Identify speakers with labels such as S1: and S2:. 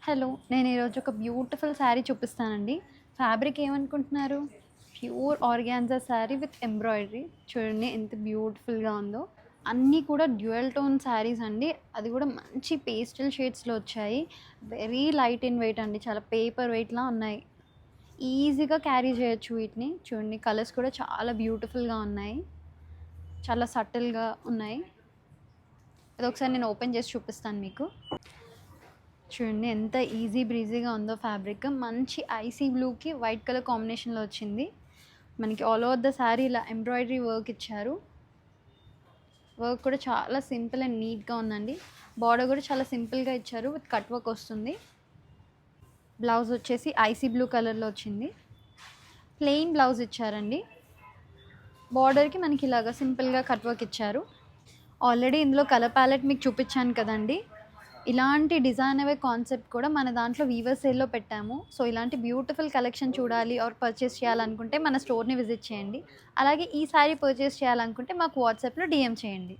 S1: Hello! నేను ఈరోజు ఒక బ్యూటిఫుల్ శారీ చూపిస్తానండి. ఫ్యాబ్రిక్ ఏమనుకుంటున్నారు? Pure organza sari with embroidery. చూడండి ఎంత బ్యూటిఫుల్‌గా ఉందో. అన్నీ కూడా డ్యూయల్ టోన్ శారీస్ అండి. అది కూడా మంచి పేస్టల్ షేడ్స్‌లో వచ్చాయి. వెరీ లైట్ ఇన్ వెయిట్ అండి. చాలా పేపర్ వెయిట్‌లా ఉన్నాయి. ఈజీగా క్యారీ చేయొచ్చు వీటిని. చూడండి కలర్స్ కూడా చాలా బ్యూటిఫుల్‌గా ఉన్నాయి. చాలా సటిల్‌గా ఉన్నాయి. అదొకసారి నేను ఓపెన్ చేసి చూపిస్తాను మీకు. చూడండి ఎంత ఈజీ బ్రీజీగా ఉందో ఫ్యాబ్రిక్. మంచి ఐసీ బ్లూకి వైట్ కలర్ కాంబినేషన్లో వచ్చింది. మనకి ఆల్ ఓవర్ ద శారీ ఇలా ఎంబ్రాయిడరీ వర్క్ ఇచ్చారు. వర్క్ కూడా చాలా సింపుల్ అండ్ నీట్గా ఉందండి. బార్డర్ కూడా చాలా సింపుల్గా ఇచ్చారు, విత్ కట్ వర్క్ వస్తుంది. బ్లౌజ్ వచ్చేసి ఐసీ బ్లూ కలర్లో వచ్చింది. ప్లెయిన్ బ్లౌజ్ ఇచ్చారండి. బార్డర్కి మనకి ఇలాగా సింపుల్గా కట్ వర్క్ ఇచ్చారు. ఆల్రెడీ ఇందులో కలర్ ప్యాలెట్ మీకు చూపించాను కదండి. ఇలాంటి డిజైన్ అవే కాన్సెప్ట్ కూడా మన దాంట్లో వీవర్ సేల్లో పెట్టాము. సో ఇలాంటి బ్యూటిఫుల్ కలెక్షన్ చూడాలి ఆర్ పర్చేస్ చేయాలనుకుంటే మన స్టోర్ని విజిట్ చేయండి. అలాగే ఈ సారీ పర్చేస్ చేయాలనుకుంటే మాకు వాట్సాప్లో డీఎం చేయండి.